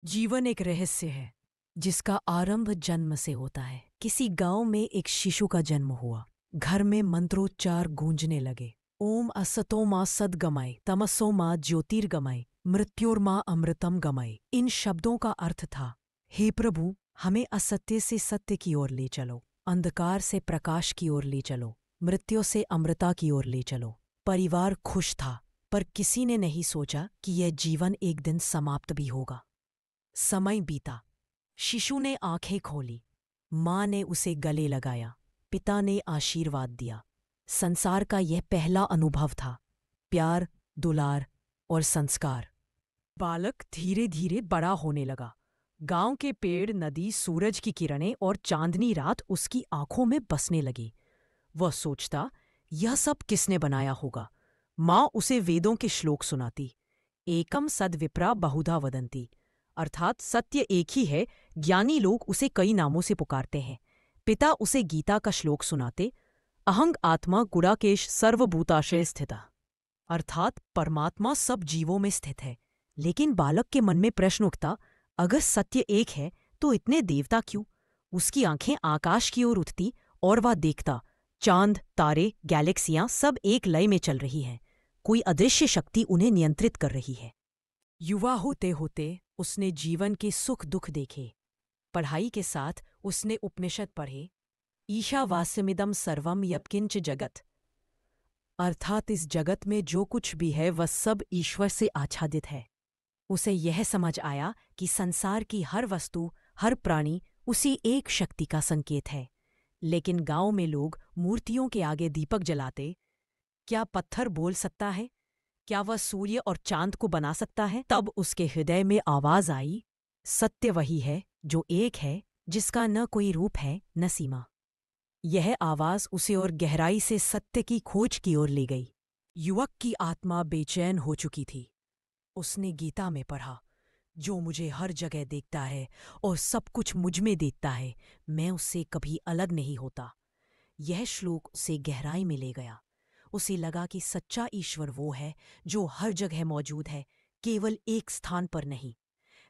जीवन एक रहस्य है जिसका आरंभ जन्म से होता है। किसी गांव में एक शिशु का जन्म हुआ। घर में मंत्रोच्चार गूंजने लगे। ओम असतो मां सद्गमय तमसो मां ज्योतिर्गमय मृत्योर्मा अमृतम गमय। इन शब्दों का अर्थ था, हे प्रभु, हमें असत्य से सत्य की ओर ले चलो, अंधकार से प्रकाश की ओर ले चलो, मृत्यु से अमृता की ओर ले चलो। परिवार खुश था, पर किसी ने नहीं सोचा कि यह जीवन एक दिन समाप्त भी होगा। समय बीता। शिशु ने आंखें खोली। माँ ने उसे गले लगाया। पिता ने आशीर्वाद दिया। संसार का यह पहला अनुभव था, प्यार, दुलार और संस्कार। बालक धीरे धीरे बड़ा होने लगा। गांव के पेड़, नदी, सूरज की किरणें और चांदनी रात उसकी आंखों में बसने लगी। वह सोचता, यह सब किसने बनाया होगा। माँ उसे वेदों के श्लोक सुनाती। एकम सद्विप्रा बहुधा वदंती, अर्थात सत्य एक ही है, ज्ञानी लोग उसे कई नामों से पुकारते हैं। पिता उसे गीता का श्लोक सुनाते। अहंग आत्मा गुड़ाकेश सर्वभूताशय स्थिता, अर्थात परमात्मा सब जीवों में स्थित है। लेकिन बालक के मन में प्रश्न उठता, अगर सत्य एक है तो इतने देवता क्यों। उसकी आंखें आकाश की ओर उठती और वह देखता, चांद, तारे, गैलेक्सियां सब एक लय में चल रही हैं। कोई अदृश्य शक्ति उन्हें नियंत्रित कर रही है। युवा होते होते उसने जीवन के सुख दुख देखे। पढ़ाई के साथ उसने उपनिषद पढ़े। ईशावास्यमिदं सर्वम यत्किंच जगत, अर्थात इस जगत में जो कुछ भी है वह सब ईश्वर से आच्छादित है। उसे यह समझ आया कि संसार की हर वस्तु, हर प्राणी उसी एक शक्ति का संकेत है। लेकिन गांव में लोग मूर्तियों के आगे दीपक जलाते। क्या पत्थर बोल सकता है? क्या वह सूर्य और चांद को बना सकता है? तब उसके हृदय में आवाज आई, सत्य वही है जो एक है, जिसका न कोई रूप है न सीमा। यह आवाज उसे और गहराई से सत्य की खोज की ओर ले गई। युवक की आत्मा बेचैन हो चुकी थी। उसने गीता में पढ़ा, जो मुझे हर जगह देखता है और सब कुछ मुझ में देखता है, मैं उससे कभी अलग नहीं होता। यह श्लोक उसे गहराई में ले गया। उसे लगा कि सच्चा ईश्वर वो है जो हर जगह मौजूद है, केवल एक स्थान पर नहीं।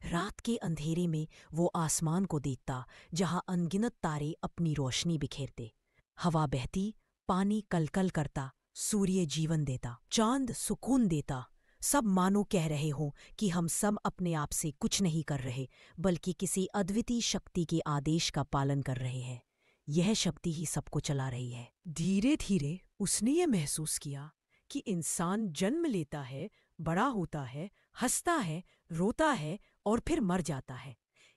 रात के अंधेरे में वो आसमान को देखता, जहां अनगिनत तारे अपनी रोशनी बिखेरते। हवा बहती, पानी कलकल करता, सूर्य जीवन देता, चांद सुकून देता। सब मानो कह रहे हों कि हम सब अपने आप से कुछ नहीं कर रहे, बल्कि किसी अद्वितीय शक्ति के आदेश का पालन कर रहे हैं। यह शक्ति ही सबको चला रही है। धीरे धीरे उसने ये महसूस किया कि इंसान जन्म लेता है, बड़ा होता है, हंसता है, रोता है और फिर मर जाता है।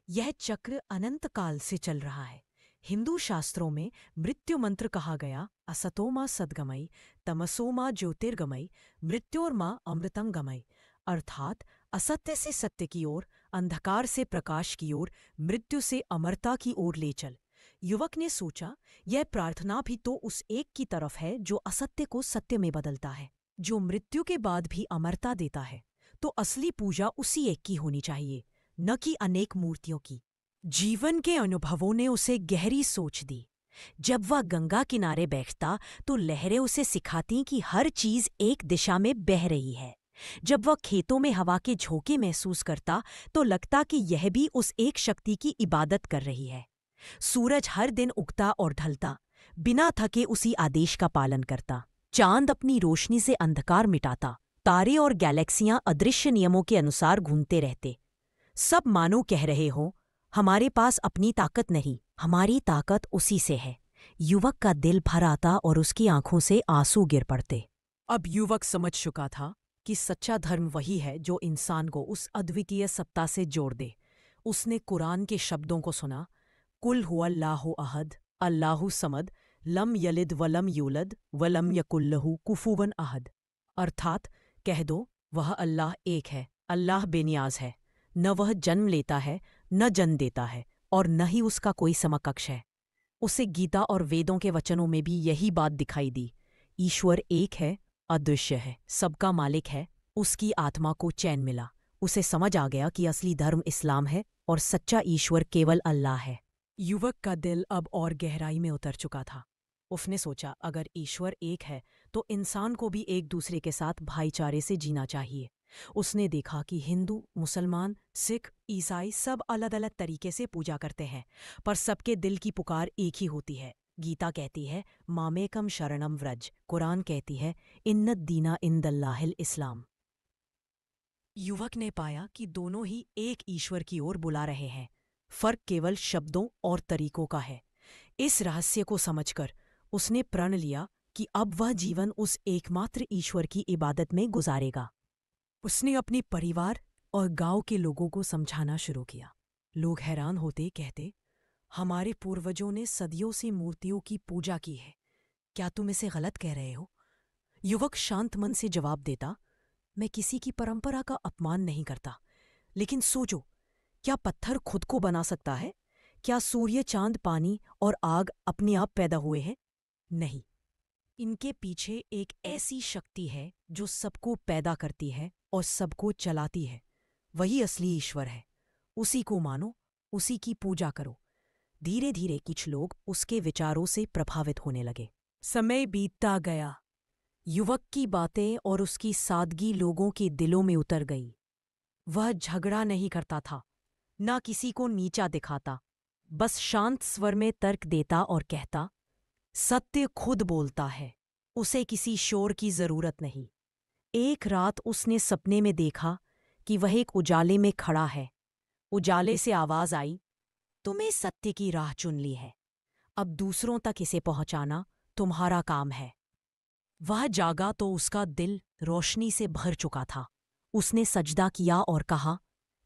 यह चक्र अनंत काल से चल रहा है। हिंदू शास्त्रों में मृत्यु मंत्र कहा गया, असतो मां सद्गमय तमसो मां ज्योतिर्गमय मृत्योर्मा अमृतम गमय, अर्थात असत्य से सत्य की ओर, अंधकार से प्रकाश की ओर, मृत्यु से अमरता की ओर ले चल। युवक ने सोचा, यह प्रार्थना भी तो उस एक की तरफ है जो असत्य को सत्य में बदलता है, जो मृत्यु के बाद भी अमरता देता है। तो असली पूजा उसी एक की होनी चाहिए, न कि अनेक मूर्तियों की। जीवन के अनुभवों ने उसे गहरी सोच दी। जब वह गंगा किनारे बैठता तो लहरें उसे सिखाती कि हर चीज एक दिशा में बह रही है। जब वह खेतों में हवा के झोंके महसूस करता तो लगता कि यह भी उस एक शक्ति की इबादत कर रही है। सूरज हर दिन उगता और ढलता, बिना थके उसी आदेश का पालन करता। चांद अपनी रोशनी से अंधकार मिटाता। तारे और गैलेक्सियां अदृश्य नियमों के अनुसार घूमते रहते। सब मानो कह रहे हों, हमारे पास अपनी ताकत नहीं, हमारी ताकत उसी से है। युवक का दिल भर आता और उसकी आंखों से आंसू गिर पड़ते। अब युवक समझ चुका था कि सच्चा धर्म वही है जो इंसान को उस अद्वितीय सत्ता से जोड़ दे। उसने कुरान के शब्दों को सुना, कुल हुवल्लाहु अहद, अल्लाहु समद, लम यलिद वलम यूलद वलम यकुल्लहु कुफुवन अहद, अर्थात कह दो, वह अल्लाह एक है, अल्लाह बेनियाज है, न वह जन्म लेता है, न जन्म देता है, और न ही उसका कोई समकक्ष है। उसे गीता और वेदों के वचनों में भी यही बात दिखाई दी। ईश्वर एक है, अदृश्य है, सबका मालिक है। उसकी आत्मा को चैन मिला। उसे समझ आ गया कि असली धर्म इस्लाम है और सच्चा ईश्वर केवल अल्लाह है। युवक का दिल अब और गहराई में उतर चुका था। उसने सोचा, अगर ईश्वर एक है तो इंसान को भी एक दूसरे के साथ भाईचारे से जीना चाहिए। उसने देखा कि हिंदू, मुसलमान, सिख, ईसाई सब अलग अलग तरीके से पूजा करते हैं, पर सबके दिल की पुकार एक ही होती है। गीता कहती है मामेकम शरणम व्रज, कुरान कहती है इन्नद दीना इंदल्लाहिल इस्लाम। युवक ने पाया कि दोनों ही एक ईश्वर की ओर बुला रहे हैं, फर्क केवल शब्दों और तरीकों का है। इस रहस्य को समझकर उसने प्रण लिया कि अब वह जीवन उस एकमात्र ईश्वर की इबादत में गुजारेगा। उसने अपने परिवार और गांव के लोगों को समझाना शुरू किया। लोग हैरान होते, कहते, हमारे पूर्वजों ने सदियों से मूर्तियों की पूजा की है, क्या तुम इसे गलत कह रहे हो? युवक शांत मन से जवाब देता, मैं किसी की परंपरा का अपमान नहीं करता, लेकिन सोचो, क्या पत्थर खुद को बना सकता है? क्या सूर्य, चांद, पानी और आग अपने आप पैदा हुए हैं? नहीं, इनके पीछे एक ऐसी शक्ति है जो सबको पैदा करती है और सबको चलाती है। वही असली ईश्वर है। उसी को मानो, उसी की पूजा करो। धीरे धीरे कुछ लोग उसके विचारों से प्रभावित होने लगे। समय बीतता गया। युवक की बातें और उसकी सादगी लोगों के दिलों में उतर गई। वह झगड़ा नहीं करता था, ना किसी को नीचा दिखाता, बस शांत स्वर में तर्क देता और कहता, सत्य खुद बोलता है, उसे किसी शोर की जरूरत नहीं। एक रात उसने सपने में देखा कि वह एक उजाले में खड़ा है। उजाले से आवाज आई, तुम्हें सत्य की राह चुन ली है, अब दूसरों तक इसे पहुंचाना तुम्हारा काम है। वह जागा तो उसका दिल रोशनी से भर चुका था। उसने सजदा किया और कहा,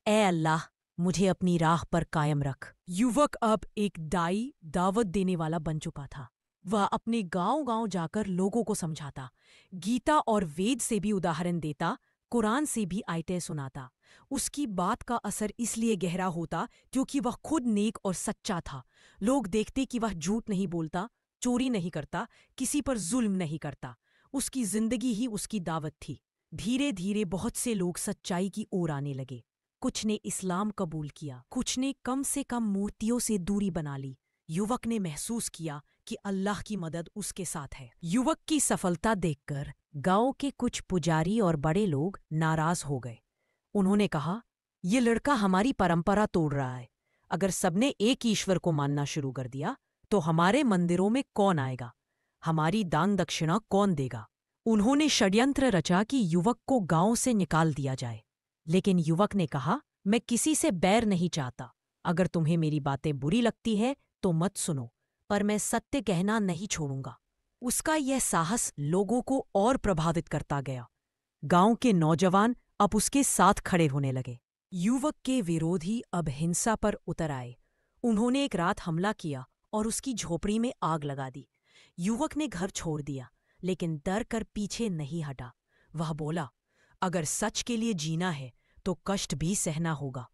ए अल्लाह, मुझे अपनी राह पर कायम रख। युवक अब एक दावत देने वाला बन चुका था। वह अपने गांव-गांव जाकर लोगों को समझाता, गीता और वेद से भी उदाहरण देता, कुरान से भी आयतें सुनाता। उसकी बात का असर इसलिए गहरा होता क्योंकि वह खुद नेक और सच्चा था। लोग देखते कि वह झूठ नहीं बोलता, चोरी नहीं करता, किसी पर जुल्म नहीं करता। उसकी जिंदगी ही उसकी दावत थी। धीरे धीरे बहुत से लोग सच्चाई की ओर आने लगे। कुछ ने इस्लाम कबूल किया, कुछ ने कम से कम मूर्तियों से दूरी बना ली। युवक ने महसूस किया कि अल्लाह की मदद उसके साथ है। युवक की सफलता देखकर गांव के कुछ पुजारी और बड़े लोग नाराज हो गए। उन्होंने कहा, ये लड़का हमारी परंपरा तोड़ रहा है। अगर सबने एक ईश्वर को मानना शुरू कर दिया तो हमारे मंदिरों में कौन आएगा? हमारी दान दक्षिणा कौन देगा? उन्होंने षड्यंत्र रचा कि युवक को गांव से निकाल दिया जाए। लेकिन युवक ने कहा, मैं किसी से बैर नहीं चाहता। अगर तुम्हें मेरी बातें बुरी लगती है तो मत सुनो, पर मैं सत्य कहना नहीं छोड़ूंगा। उसका यह साहस लोगों को और प्रभावित करता गया। गांव के नौजवान अब उसके साथ खड़े होने लगे। युवक के विरोधी अब हिंसा पर उतर आए। उन्होंने एक रात हमला किया और उसकी झोपड़ी में आग लगा दी। युवक ने घर छोड़ दिया, लेकिन डर कर पीछे नहीं हटा। वह बोला, अगर सच के लिए जीना है तो कष्ट भी सहना होगा।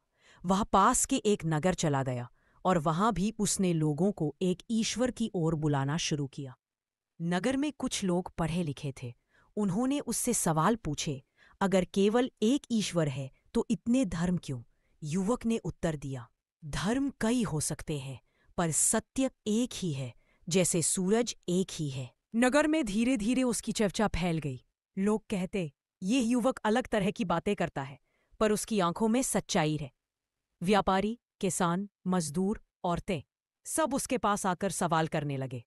वह पास के एक नगर चला गया और वहां भी उसने लोगों को एक ईश्वर की ओर बुलाना शुरू किया। नगर में कुछ लोग पढ़े लिखे थे। उन्होंने उससे सवाल पूछे, अगर केवल एक ईश्वर है तो इतने धर्म क्यों? युवक ने उत्तर दिया, धर्म कई हो सकते हैं, पर सत्य एक ही है, जैसे सूरज एक ही है। नगर में धीरे धीरे उसकी चर्चा फैल गई। लोग कहते, ये युवक अलग तरह की बातें करता है, पर उसकी आंखों में सच्चाई है। व्यापारी, किसान, मजदूर, औरतें सब उसके पास आकर सवाल करने लगे।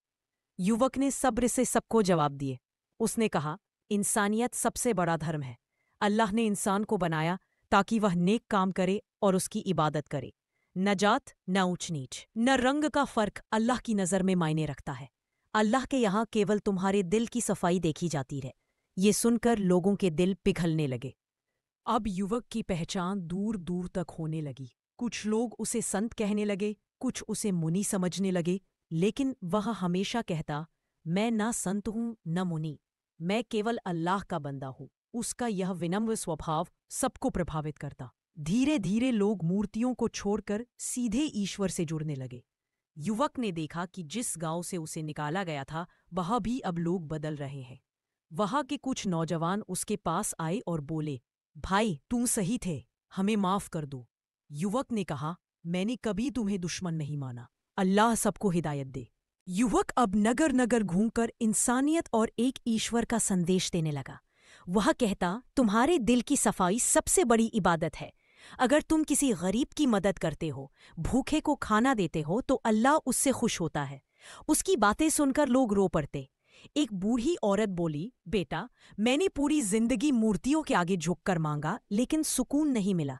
युवक ने सब्र से सबको जवाब दिए। उसने कहा, इंसानियत सबसे बड़ा धर्म है। अल्लाह ने इंसान को बनाया ताकि वह नेक काम करे और उसकी इबादत करे। न जात, न ऊंच नीच, न रंग का फर्क अल्लाह की नज़र में मायने रखता है। अल्लाह के यहाँ केवल तुम्हारे दिल की सफाई देखी जाती है। ये सुनकर लोगों के दिल पिघलने लगे। अब युवक की पहचान दूर दूर तक होने लगी। कुछ लोग उसे संत कहने लगे, कुछ उसे मुनि समझने लगे, लेकिन वह हमेशा कहता, मैं ना संत हूं न मुनि, मैं केवल अल्लाह का बंदा हूं। उसका यह विनम्र स्वभाव सबको प्रभावित करता। धीरे धीरे लोग मूर्तियों को छोड़कर सीधे ईश्वर से जुड़ने लगे। युवक ने देखा कि जिस गांव से उसे निकाला गया था वहां भी अब लोग बदल रहे हैं। वहां के कुछ नौजवान उसके पास आए और बोले, भाई तुम सही थे, हमें माफ कर दो। युवक ने कहा, मैंने कभी तुम्हें दुश्मन नहीं माना, अल्लाह सबको हिदायत दे। युवक अब नगर नगर घूमकर इंसानियत और एक ईश्वर का संदेश देने लगा। वह कहता, तुम्हारे दिल की सफाई सबसे बड़ी इबादत है। अगर तुम किसी गरीब की मदद करते हो, भूखे को खाना देते हो, तो अल्लाह उससे खुश होता है। उसकी बातें सुनकर लोग रो पड़ते। एक बूढ़ी औरत बोली, बेटा, मैंने पूरी जिंदगी मूर्तियों के आगे झुककर मांगा, लेकिन सुकून नहीं मिला।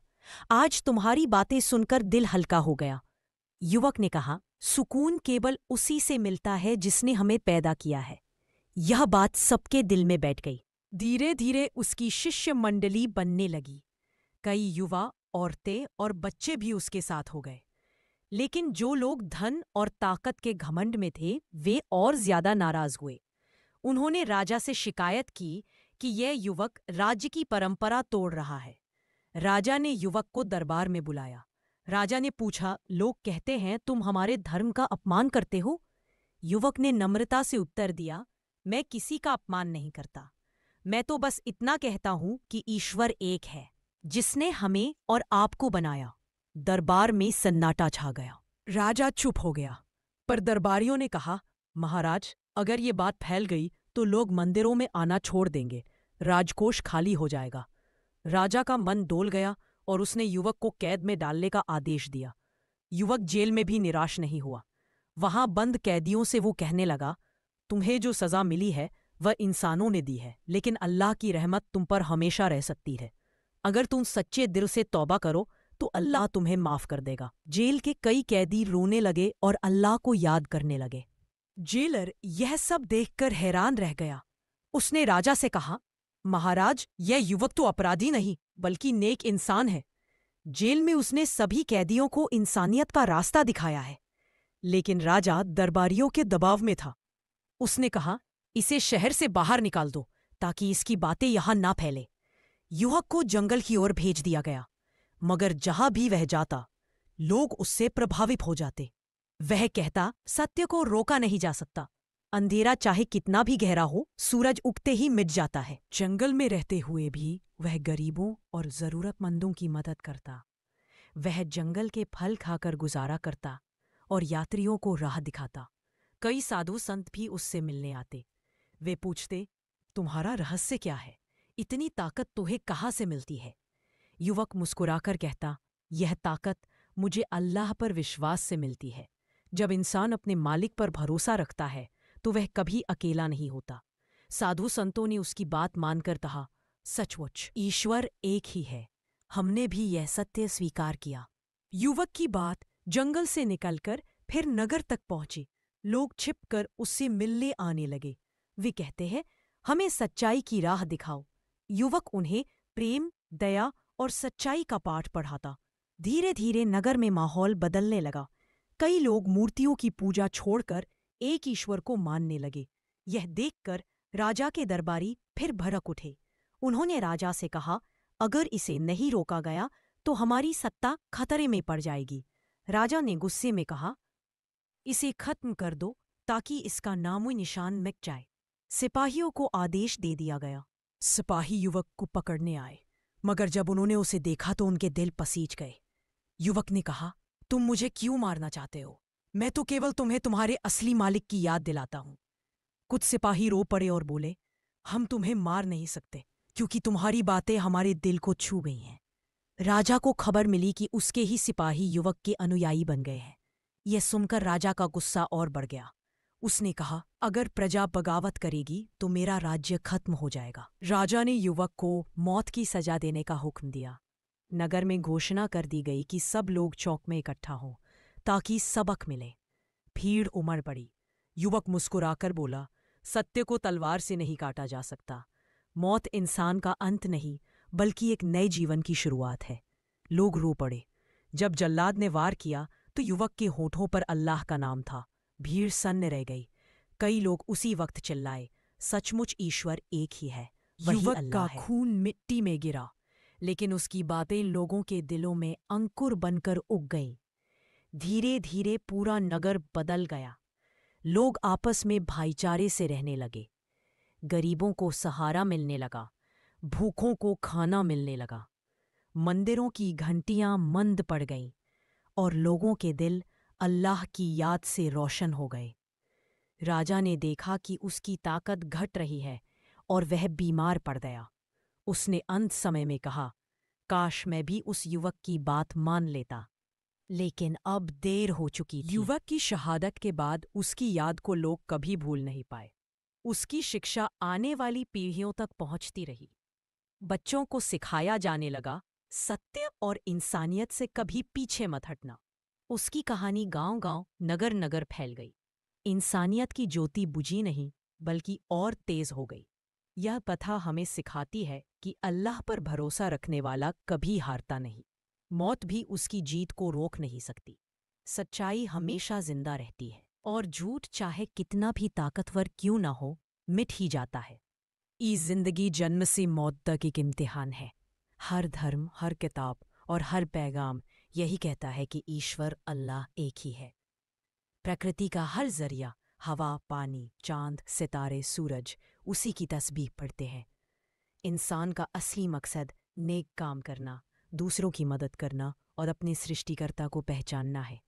आज तुम्हारी बातें सुनकर दिल हल्का हो गया। युवक ने कहा, सुकून केवल उसी से मिलता है जिसने हमें पैदा किया है। यह बात सबके दिल में बैठ गई। धीरे धीरे उसकी शिष्य मंडली बनने लगी। कई युवा, औरतें और बच्चे भी उसके साथ हो गए। लेकिन जो लोग धन और ताकत के घमंड में थे, वे और ज्यादा नाराज हुए। उन्होंने राजा से शिकायत की कि यह युवक राज्य की परंपरा तोड़ रहा है। राजा ने युवक को दरबार में बुलाया। राजा ने पूछा, लोग कहते हैं तुम हमारे धर्म का अपमान करते हो? युवक ने नम्रता से उत्तर दिया, मैं किसी का अपमान नहीं करता। मैं तो बस इतना कहता हूं कि ईश्वर एक है, जिसने हमें और आपको बनाया। दरबार में सन्नाटा छा गया। राजा चुप हो गया, पर दरबारियों ने कहा, महाराज, अगर ये बात फैल गई तो लोग मंदिरों में आना छोड़ देंगे, राजकोष खाली हो जाएगा। राजा का मन डोल गया और उसने युवक को कैद में डालने का आदेश दिया। युवक जेल में भी निराश नहीं हुआ। वहां बंद कैदियों से वो कहने लगा, तुम्हें जो सजा मिली है वह इंसानों ने दी है, लेकिन अल्लाह की रहमत तुम पर हमेशा रह सकती है। अगर तुम सच्चे दिल से तौबा करो तो अल्लाह तुम्हें माफ कर देगा। जेल के कई कैदी रोने लगे और अल्लाह को याद करने लगे। जेलर यह सब देखकर हैरान रह गया। उसने राजा से कहा, महाराज, यह युवक तो अपराधी नहीं बल्कि नेक इंसान है। जेल में उसने सभी कैदियों को इंसानियत का रास्ता दिखाया है। लेकिन राजा दरबारियों के दबाव में था। उसने कहा, इसे शहर से बाहर निकाल दो ताकि इसकी बातें यहां ना फैले। युवक को जंगल की ओर भेज दिया गया, मगर जहां भी वह जाता, लोग उससे प्रभावित हो जाते। वह कहता, सत्य को रोका नहीं जा सकता। अंधेरा चाहे कितना भी गहरा हो, सूरज उगते ही मिट जाता है। जंगल में रहते हुए भी वह गरीबों और जरूरतमंदों की मदद करता। वह जंगल के फल खाकर गुजारा करता और यात्रियों को राह दिखाता। कई साधु संत भी उससे मिलने आते। वे पूछते, तुम्हारा रहस्य क्या है? इतनी ताकत तुम्हें कहाँ से मिलती है? युवक मुस्कुराकर कहता, यह ताकत मुझे अल्लाह पर विश्वास से मिलती है। जब इंसान अपने मालिक पर भरोसा रखता है तो वह कभी अकेला नहीं होता। साधु संतों ने उसकी बात मानकर कहा, सचमुच ईश्वर एक ही है। हमने भी यह सत्य स्वीकार किया। युवक की बात जंगल से निकलकर फिर नगर तक पहुंची। लोग छिपकर उससे मिलने आने लगे। वे कहते हैं, हमें सच्चाई की राह दिखाओ। युवक उन्हें प्रेम, दया और सच्चाई का पाठ पढ़ाता। धीरे धीरे नगर में माहौल बदलने लगा। कई लोग मूर्तियों की पूजा छोड़कर एक ईश्वर को मानने लगे। यह देखकर राजा के दरबारी फिर भड़क उठे। उन्होंने राजा से कहा, अगर इसे नहीं रोका गया तो हमारी सत्ता खतरे में पड़ जाएगी। राजा ने गुस्से में कहा, इसे खत्म कर दो ताकि इसका नामो निशान मिट जाए। सिपाहियों को आदेश दे दिया गया। सिपाही युवक को पकड़ने आए, मगर जब उन्होंने उसे देखा तो उनके दिल पसीज गए। युवक ने कहा, तुम मुझे क्यों मारना चाहते हो? मैं तो केवल तुम्हें तुम्हारे असली मालिक की याद दिलाता हूं। कुछ सिपाही रो पड़े और बोले, हम तुम्हें मार नहीं सकते क्योंकि तुम्हारी बातें हमारे दिल को छू गई हैं। राजा को खबर मिली कि उसके ही सिपाही युवक के अनुयायी बन गए हैं। यह सुनकर राजा का गुस्सा और बढ़ गया। उसने कहा, अगर प्रजा बगावत करेगी तो मेरा राज्य खत्म हो जाएगा। राजा ने युवक को मौत की सजा देने का हुक्म दिया। नगर में घोषणा कर दी गई कि सब लोग चौक में इकट्ठा हों ताकि सबक मिले। भीड़ उमड़ पड़ी। युवक मुस्कुराकर बोला, सत्य को तलवार से नहीं काटा जा सकता। मौत इंसान का अंत नहीं बल्कि एक नए जीवन की शुरुआत है। लोग रो पड़े। जब जल्लाद ने वार किया तो युवक के होठों पर अल्लाह का नाम था। भीड़ सन्न रह गई। कई लोग उसी वक्त चिल्लाए, सचमुच ईश्वर एक ही है, वही युवक अल्लाह का है। खून मिट्टी में गिरा, लेकिन उसकी बातें लोगों के दिलों में अंकुर बनकर उग गईं। धीरे धीरे पूरा नगर बदल गया। लोग आपस में भाईचारे से रहने लगे। गरीबों को सहारा मिलने लगा, भूखों को खाना मिलने लगा। मंदिरों की घंटियां मंद पड़ गईं और लोगों के दिल अल्लाह की याद से रोशन हो गए। राजा ने देखा कि उसकी ताकत घट रही है और वह बीमार पड़ गया। उसने अंत समय में कहा, काश मैं भी उस युवक की बात मान लेता, लेकिन अब देर हो चुकी थी। युवक की शहादत के बाद उसकी याद को लोग कभी भूल नहीं पाए। उसकी शिक्षा आने वाली पीढ़ियों तक पहुंचती रही। बच्चों को सिखाया जाने लगा, सत्य और इंसानियत से कभी पीछे मत हटना। उसकी कहानी गांव-गांव, नगर-नगर फैल गई। इंसानियत की ज्योति बुझी नहीं, बल्कि और तेज हो गई। यह कथा हमें सिखाती है कि अल्लाह पर भरोसा रखने वाला कभी हारता नहीं। मौत भी उसकी जीत को रोक नहीं सकती। सच्चाई हमेशा जिंदा रहती है, और झूठ चाहे कितना भी ताकतवर क्यों ना हो, मिट ही जाता है। ई जिंदगी जन्म से मौत तक एक इम्तिहान है। हर धर्म, हर किताब और हर पैगाम यही कहता है कि ईश्वर अल्लाह एक ही है। प्रकृति का हर जरिया, हवा, पानी, चांद, सितारे, सूरज, उसी की तस्बीह पढ़ते हैं। इंसान का असली मकसद नेक काम करना, दूसरों की मदद करना और अपने सृष्टिकर्ता को पहचानना है।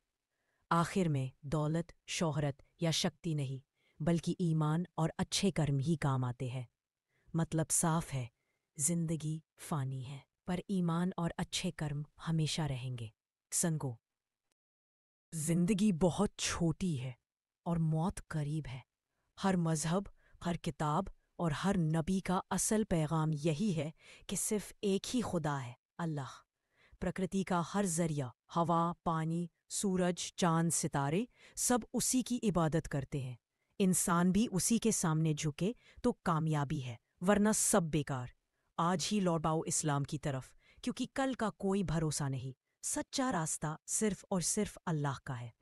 आखिर में दौलत, शोहरत या शक्ति नहीं, बल्कि ईमान और अच्छे कर्म ही काम आते हैं। मतलब साफ है, जिंदगी फानी है, पर ईमान और अच्छे कर्म हमेशा रहेंगे। संगो, जिंदगी बहुत छोटी है और मौत करीब है। हर मजहब, हर किताब और हर नबी का असल पैगाम यही है कि सिर्फ एक ही खुदा है, अल्लाह। प्रकृति का हर जरिया, हवा, पानी, सूरज, चांद, सितारे, सब उसी की इबादत करते हैं। इंसान भी उसी के सामने झुके तो कामयाबी है, वरना सब बेकार। आज ही लौट आओ इस्लाम की तरफ, क्योंकि कल का कोई भरोसा नहीं। सच्चा रास्ता सिर्फ और सिर्फ अल्लाह का है।